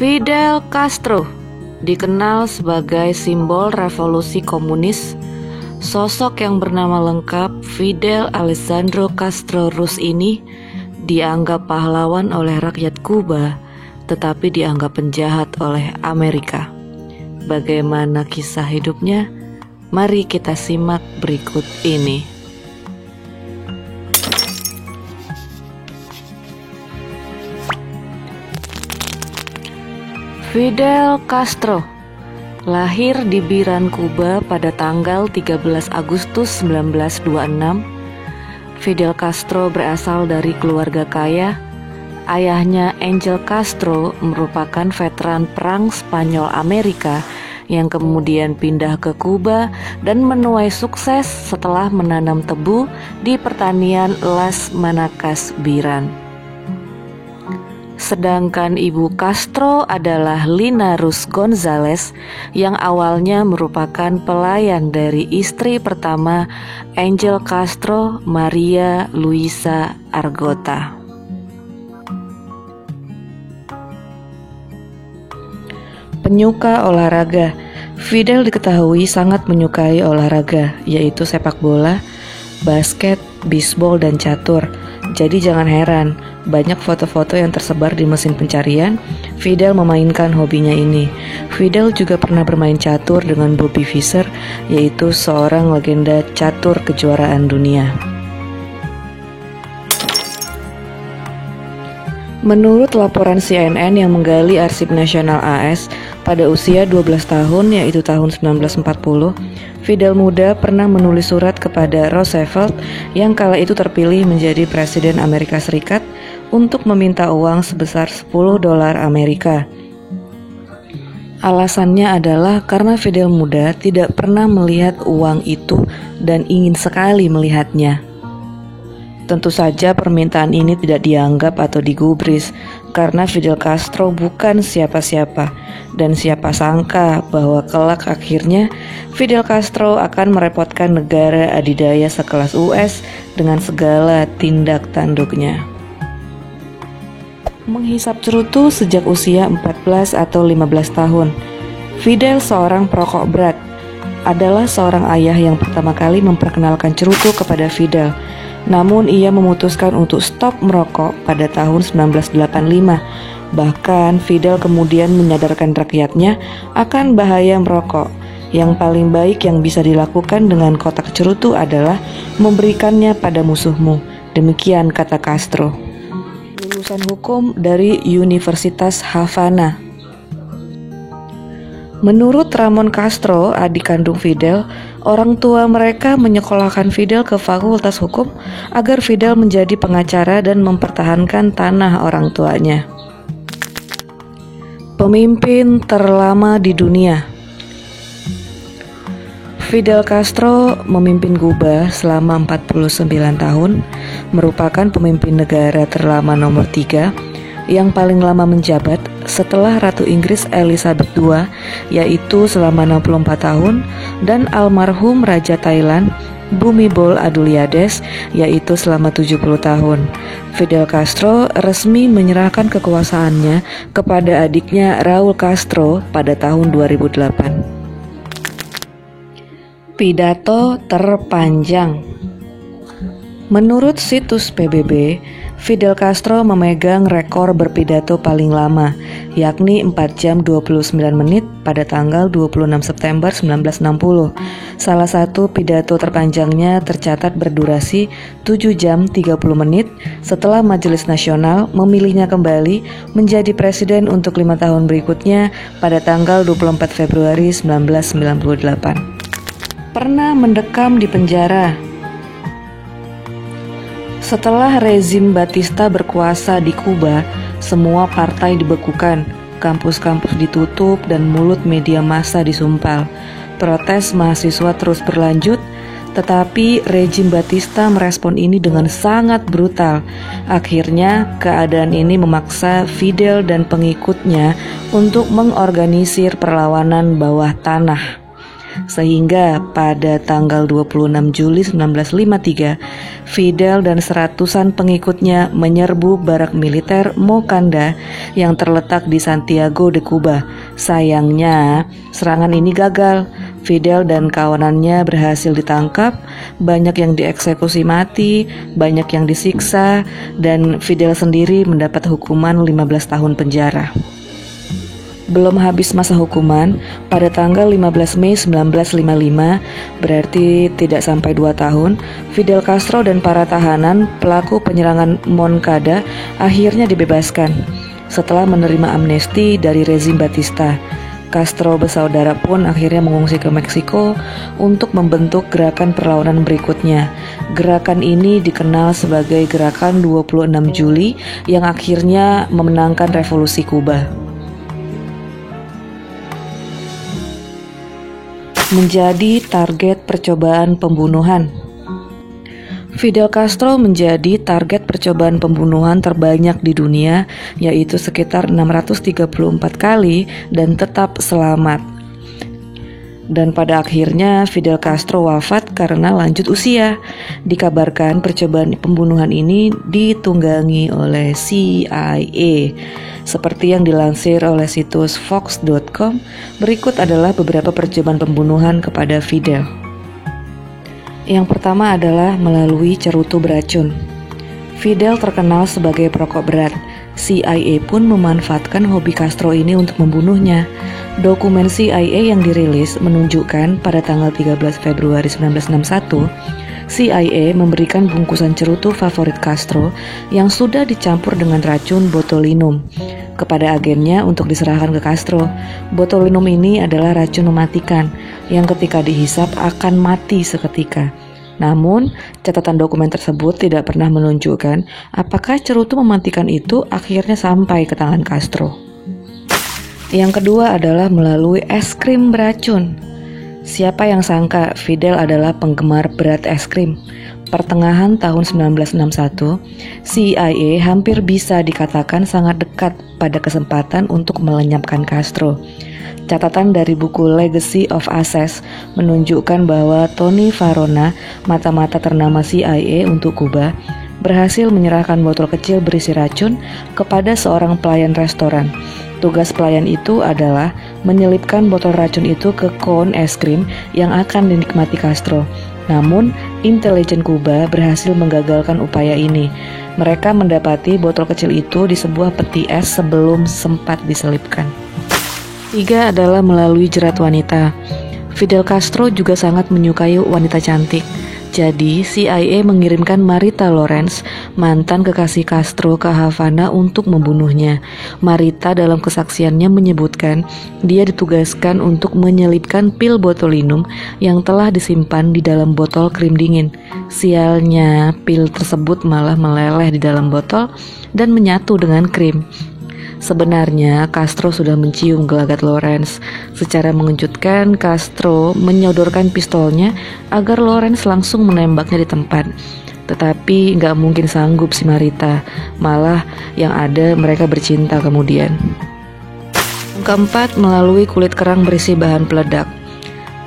Fidel Castro dikenal sebagai simbol revolusi komunis. Sosok yang bernama lengkap Fidel Alessandro Castro Ruz ini dianggap pahlawan oleh rakyat Kuba, tetapi dianggap penjahat oleh Amerika. Bagaimana kisah hidupnya? Mari kita simak berikut ini. Fidel Castro lahir di Biran, Kuba pada tanggal 13 Agustus 1926. Fidel Castro berasal dari keluarga kaya. Ayahnya Angel Castro merupakan veteran perang Spanyol Amerika yang kemudian pindah ke Kuba dan menuai sukses setelah menanam tebu di pertanian Las Manacas, Biran. Sedangkan ibu Castro adalah Lina Ruz González yang awalnya merupakan pelayan dari istri pertama Angel Castro, Maria Luisa Argota. Penyuka olahraga, Fidel diketahui sangat menyukai olahraga, yaitu sepak bola, basket, bisbol, dan catur. Jadi jangan heran, banyak foto-foto yang tersebar di mesin pencarian Fidel memainkan hobinya ini. Fidel juga pernah bermain catur dengan Bobby Fischer, yaitu seorang legenda catur kejuaraan dunia. Menurut laporan CNN yang menggali arsip nasional AS, pada usia 12 tahun, yaitu tahun 1940, Fidel muda pernah menulis surat kepada Roosevelt yang kala itu terpilih menjadi Presiden Amerika Serikat untuk meminta uang sebesar $10 Amerika. Alasannya adalah karena Fidel muda tidak pernah melihat uang itu dan ingin sekali melihatnya. Tentu saja permintaan ini tidak dianggap atau digubris karena Fidel Castro bukan siapa-siapa, dan siapa sangka bahwa kelak akhirnya Fidel Castro akan merepotkan negara adidaya sekelas US dengan segala tindak tanduknya. Menghisap cerutu sejak usia 14 atau 15 tahun. Fidel seorang perokok berat, adalah seorang ayah yang pertama kali memperkenalkan cerutu kepada Fidel. Namun ia memutuskan untuk stop merokok pada tahun 1985. Bahkan Fidel kemudian menyadarkan rakyatnya akan bahaya merokok. Yang paling baik yang bisa dilakukan dengan kotak cerutu adalah memberikannya pada musuhmu. Demikian kata Castro. Lulusan hukum dari Universitas Havana. Menurut Ramon Castro, adik kandung Fidel, orang tua mereka menyekolahkan Fidel ke Fakultas Hukum agar Fidel menjadi pengacara dan mempertahankan tanah orang tuanya. Pemimpin terlama di dunia. Fidel Castro memimpin Kuba selama 49 tahun, merupakan pemimpin negara terlama nomor 3 yang paling lama menjabat setelah Ratu Inggris Elizabeth II, yaitu selama 64 tahun, dan almarhum Raja Thailand Bhumibol Adulyadej, yaitu selama 70 tahun. Fidel Castro resmi menyerahkan kekuasaannya kepada adiknya Raul Castro pada tahun 2008. Pidato terpanjang. Menurut situs PBB, Fidel Castro memegang rekor berpidato paling lama, yakni 4 jam 29 menit pada tanggal 26 September 1960. Salah satu pidato terpanjangnya tercatat berdurasi 7 jam 30 menit setelah Majelis Nasional memilihnya kembali menjadi presiden untuk 5 tahun berikutnya pada tanggal 24 Februari 1998. Pernah mendekam di penjara. Setelah rezim Batista berkuasa di Kuba, semua partai dibekukan, kampus-kampus ditutup, dan mulut media massa disumpal. Protes mahasiswa terus berlanjut, tetapi rezim Batista merespon ini dengan sangat brutal. Akhirnya, keadaan ini memaksa Fidel dan pengikutnya untuk mengorganisir perlawanan bawah tanah. Sehingga pada tanggal 26 Juli 1953, Fidel dan seratusan pengikutnya menyerbu barak militer Mocanda yang terletak di Santiago de Cuba. Sayangnya, serangan ini gagal. Fidel dan kawanannya berhasil ditangkap, banyak yang dieksekusi mati, banyak yang disiksa, dan Fidel sendiri mendapat hukuman 15 tahun penjara. Belum habis masa hukuman, pada tanggal 15 Mei 1955, berarti tidak sampai 2 tahun, Fidel Castro dan para tahanan pelaku penyerangan Moncada akhirnya dibebaskan. Setelah menerima amnesti dari rezim Batista, Castro bersaudara pun akhirnya mengungsi ke Meksiko untuk membentuk gerakan perlawanan berikutnya. Gerakan ini dikenal sebagai Gerakan 26 Juli yang akhirnya memenangkan Revolusi Kuba. Menjadi target percobaan pembunuhan. Fidel Castro menjadi target percobaan pembunuhan terbanyak di dunia, yaitu sekitar 634 kali dan tetap selamat. Dan pada akhirnya Fidel Castro wafat karena lanjut usia. Dikabarkan percobaan pembunuhan ini ditunggangi oleh CIA. Seperti yang dilansir oleh situs Fox.com, berikut adalah beberapa percobaan pembunuhan kepada Fidel. Yang pertama adalah melalui cerutu beracun. Fidel terkenal sebagai perokok berat. CIA pun memanfaatkan hobi Castro ini untuk membunuhnya. Dokumen CIA yang dirilis menunjukkan pada tanggal 13 Februari 1961, CIA memberikan bungkusan cerutu favorit Castro yang sudah dicampur dengan racun botulinum kepada agennya untuk diserahkan ke Castro. Botulinum ini adalah racun mematikan yang ketika dihisap akan mati seketika. Namun, catatan dokumen tersebut tidak pernah menunjukkan apakah cerutu mematikan itu akhirnya sampai ke tangan Castro. Yang kedua adalah melalui es krim beracun. Siapa yang sangka Fidel adalah penggemar berat es krim? Pertengahan tahun 1961, CIA hampir bisa dikatakan sangat dekat pada kesempatan untuk melenyapkan Castro. Catatan dari buku Legacy of Access menunjukkan bahwa Tony Varona, mata-mata ternama CIA untuk Kuba, berhasil menyerahkan botol kecil berisi racun kepada seorang pelayan restoran. Tugas pelayan itu adalah menyelipkan botol racun itu ke kon es krim yang akan dinikmati Castro. Namun, intelijen Kuba berhasil menggagalkan upaya ini. Mereka mendapati botol kecil itu di sebuah peti es sebelum sempat diselipkan. Tiga adalah melalui jerat wanita. Fidel Castro juga sangat menyukai wanita cantik. Jadi, CIA mengirimkan Marita Lawrence, mantan kekasih Castro, ke Havana untuk membunuhnya. Marita dalam kesaksiannya menyebutkan dia ditugaskan untuk menyelipkan pil botulinum yang telah disimpan di dalam botol krim dingin. Sialnya, pil tersebut malah meleleh di dalam botol dan menyatu dengan krim. Sebenarnya Castro sudah mencium gelagat Lawrence. Secara mengejutkan, Castro menyodorkan pistolnya agar Lawrence langsung menembaknya di tempat. Tetapi nggak mungkin sanggup si Marita. Malah yang ada mereka bercinta kemudian. Yang keempat, melalui kulit kerang berisi bahan peledak.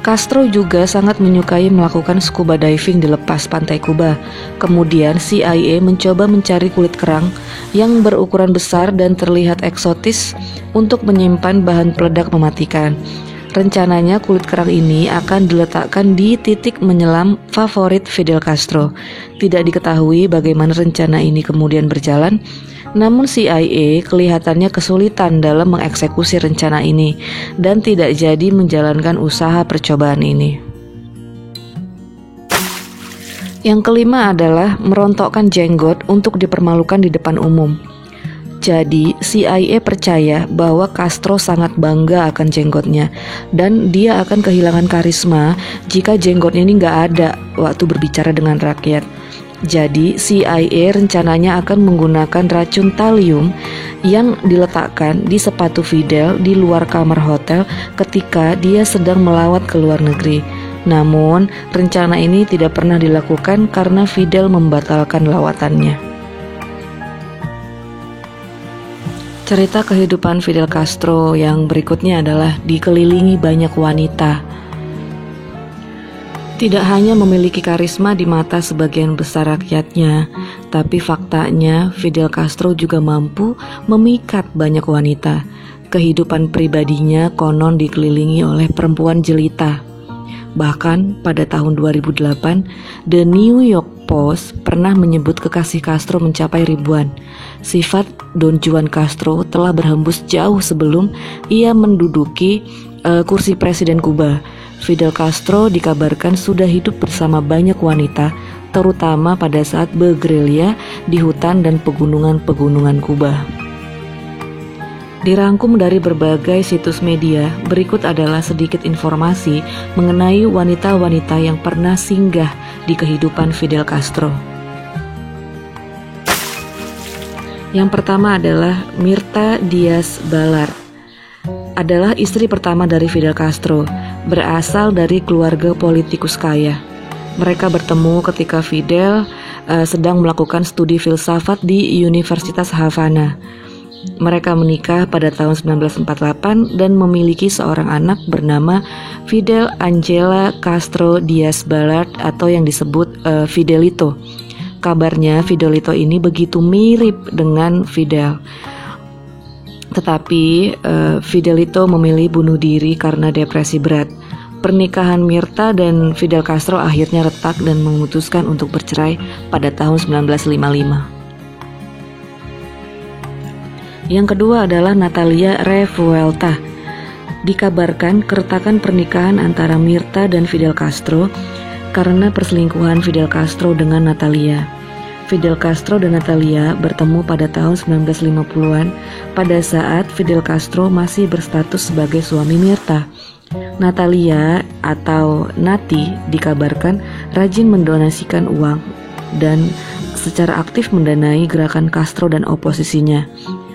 Castro juga sangat menyukai melakukan scuba diving di lepas pantai Kuba. Kemudian CIA mencoba mencari kulit kerang yang berukuran besar dan terlihat eksotis untuk menyimpan bahan peledak mematikan. Rencananya kulit kerang ini akan diletakkan di titik menyelam favorit Fidel Castro. Tidak diketahui bagaimana rencana ini kemudian berjalan, namun CIA kelihatannya kesulitan dalam mengeksekusi rencana ini dan tidak jadi menjalankan usaha percobaan ini. Yang kelima adalah merontokkan jenggot untuk dipermalukan di depan umum. Jadi, CIA percaya bahwa Castro sangat bangga akan jenggotnya dan dia akan kehilangan karisma jika jenggotnya ini nggak ada waktu berbicara dengan rakyat. Jadi, CIA rencananya akan menggunakan racun talium yang diletakkan di sepatu Fidel di luar kamar hotel ketika dia sedang melawat ke luar negeri. Namun, rencana ini tidak pernah dilakukan karena Fidel membatalkan lawatannya. Cerita kehidupan Fidel Castro yang berikutnya adalah dikelilingi banyak wanita. Tidak hanya memiliki karisma di mata sebagian besar rakyatnya, tapi faktanya Fidel Castro juga mampu memikat banyak wanita. Kehidupan pribadinya konon dikelilingi oleh perempuan jelita. Bahkan pada tahun 2008, The New York Post pernah menyebut kekasih Castro mencapai ribuan. Sifat Don Juan Castro telah berhembus jauh sebelum ia menduduki kursi presiden Kuba. Fidel Castro dikabarkan sudah hidup bersama banyak wanita, terutama pada saat bergerilya di hutan dan pegunungan-pegunungan Kuba. Dirangkum dari berbagai situs media, berikut adalah sedikit informasi mengenai wanita-wanita yang pernah singgah di kehidupan Fidel Castro. Yang pertama adalah Mirta Diaz-Balart. Adalah istri pertama dari Fidel Castro, berasal dari keluarga politikus kaya. Mereka bertemu ketika Fidel sedang melakukan studi filsafat di Universitas Havana. Mereka menikah pada tahun 1948 dan memiliki seorang anak bernama Fidel Angela Castro Diaz-Balart atau yang disebut Fidelito. Kabarnya Fidelito ini begitu mirip dengan Fidel. Tetapi Fidelito memilih bunuh diri karena depresi berat. Pernikahan Mirta dan Fidel Castro akhirnya retak dan memutuskan untuk bercerai pada tahun 1955. Yang kedua adalah Natalia Revuelta. Dikabarkan keretakan pernikahan antara Mirta dan Fidel Castro karena perselingkuhan Fidel Castro dengan Natalia. Fidel Castro dan Natalia bertemu pada tahun 1950-an pada saat Fidel Castro masih berstatus sebagai suami Mirta. Natalia atau Nati dikabarkan rajin mendonasikan uang dan secara aktif mendanai gerakan Castro dan oposisinya.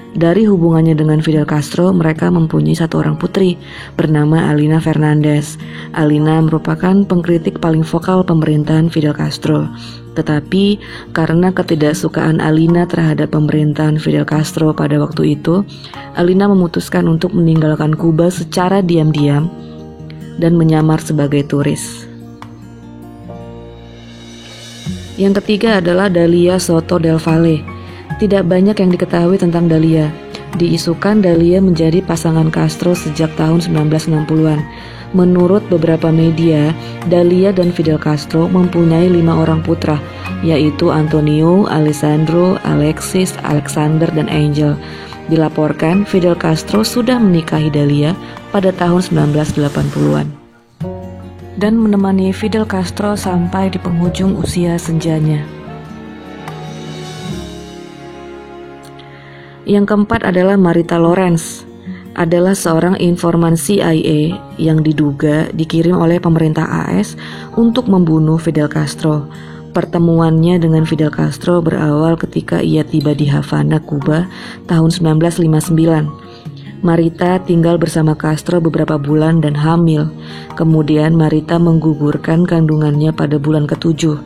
Dari hubungannya dengan Fidel Castro, mereka mempunyai satu orang putri bernama Alina Fernandez. Alina merupakan pengkritik paling vokal pemerintahan Fidel Castro. Tetapi karena ketidaksukaan Alina terhadap pemerintahan Fidel Castro pada waktu itu, Alina memutuskan untuk meninggalkan Kuba secara diam-diam dan menyamar sebagai turis. Yang ketiga adalah Dalia Soto del Valle. Tidak banyak yang diketahui tentang Dalia. Diisukan Dalia menjadi pasangan Castro sejak tahun 1960-an. Menurut beberapa media, Dalia dan Fidel Castro mempunyai 5 orang putra, yaitu Antonio, Alessandro, Alexis, Alexander, dan Angel. Dilaporkan Fidel Castro sudah menikahi Dalia pada tahun 1980-an dan menemani Fidel Castro sampai di penghujung usia senjanya. Yang keempat adalah Marita Lorenz. Adalah seorang informan CIA yang diduga dikirim oleh pemerintah AS untuk membunuh Fidel Castro. Pertemuannya dengan Fidel Castro berawal ketika ia tiba di Havana, Kuba tahun 1959. Marita tinggal bersama Castro beberapa bulan dan hamil. Kemudian Marita menggugurkan kandungannya pada bulan ke-7.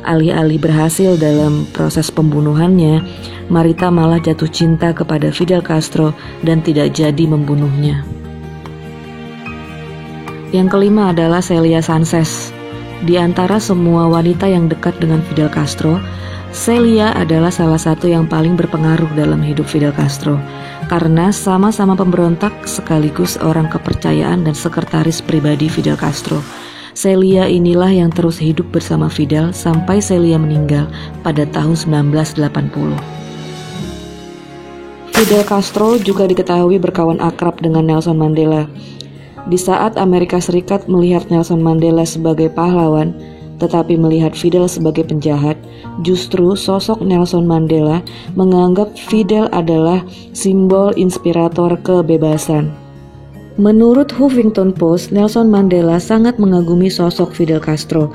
Alih-alih berhasil dalam proses pembunuhannya, Marita malah jatuh cinta kepada Fidel Castro dan tidak jadi membunuhnya. Yang kelima adalah Celia Sanchez. Di antara semua wanita yang dekat dengan Fidel Castro, Celia adalah salah satu yang paling berpengaruh dalam hidup Fidel Castro karena sama-sama pemberontak sekaligus orang kepercayaan dan sekretaris pribadi Fidel Castro. Celia inilah yang terus hidup bersama Fidel sampai Celia meninggal pada tahun 1980. Fidel Castro juga diketahui berkawan akrab dengan Nelson Mandela. Di saat Amerika Serikat melihat Nelson Mandela sebagai pahlawan, tetapi melihat Fidel sebagai penjahat, justru sosok Nelson Mandela menganggap Fidel adalah simbol inspirator kebebasan. Menurut Huffington Post, Nelson Mandela sangat mengagumi sosok Fidel Castro.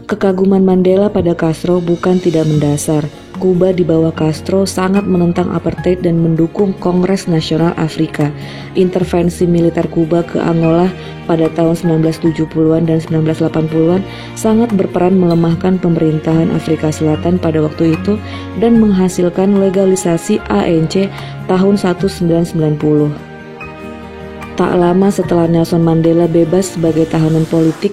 Kekaguman Mandela pada Castro bukan tidak mendasar. Kuba di bawah Castro sangat menentang apartheid dan mendukung Kongres Nasional Afrika. Intervensi militer Kuba ke Angola pada tahun 1970-an dan 1980-an sangat berperan melemahkan pemerintahan Afrika Selatan pada waktu itu dan menghasilkan legalisasi ANC tahun 1990. Tak lama setelah Nelson Mandela bebas sebagai tahanan politik,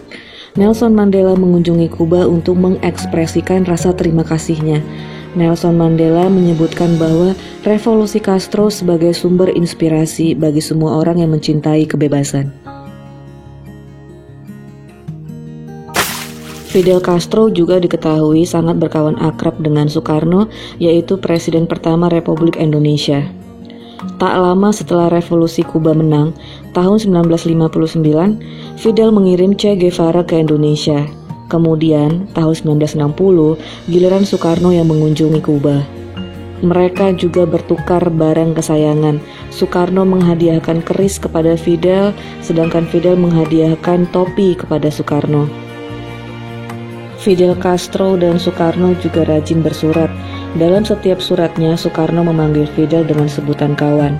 Nelson Mandela mengunjungi Kuba untuk mengekspresikan rasa terima kasihnya. Nelson Mandela menyebutkan bahwa revolusi Castro sebagai sumber inspirasi bagi semua orang yang mencintai kebebasan. Fidel Castro juga diketahui sangat berkawan akrab dengan Soekarno, yaitu Presiden pertama Republik Indonesia. Tak lama setelah revolusi Kuba menang, tahun 1959, Fidel mengirim Che Guevara ke Indonesia. Kemudian, tahun 1960, giliran Soekarno yang mengunjungi Kuba. Mereka juga bertukar barang kesayangan. Soekarno menghadiahkan keris kepada Fidel, sedangkan Fidel menghadiahkan topi kepada Soekarno. Fidel Castro dan Soekarno juga rajin bersurat. Dalam setiap suratnya, Soekarno memanggil Fidel dengan sebutan kawan.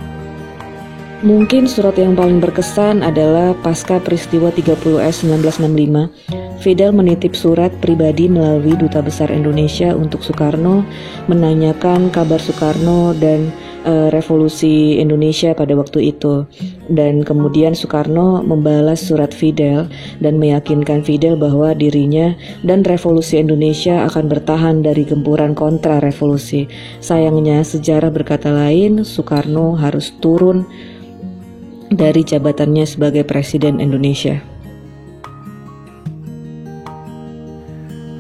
Mungkin surat yang paling berkesan adalah pasca peristiwa 30S 1965. Fidel menitip surat pribadi melalui Duta Besar Indonesia untuk Soekarno, menanyakan kabar Soekarno dan revolusi Indonesia pada waktu itu. Dan kemudian Soekarno membalas surat Fidel dan meyakinkan Fidel bahwa dirinya dan revolusi Indonesia akan bertahan dari gempuran kontra revolusi. Sayangnya, sejarah berkata lain, Soekarno harus turun dari jabatannya sebagai Presiden Indonesia.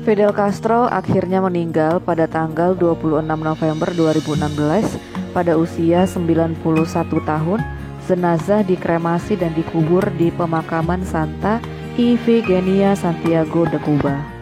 Fidel Castro akhirnya meninggal pada tanggal 26 November 2016 pada usia 91 tahun. Jenazah dikremasi dan dikubur di pemakaman Santa Ifigenia, Santiago de Cuba.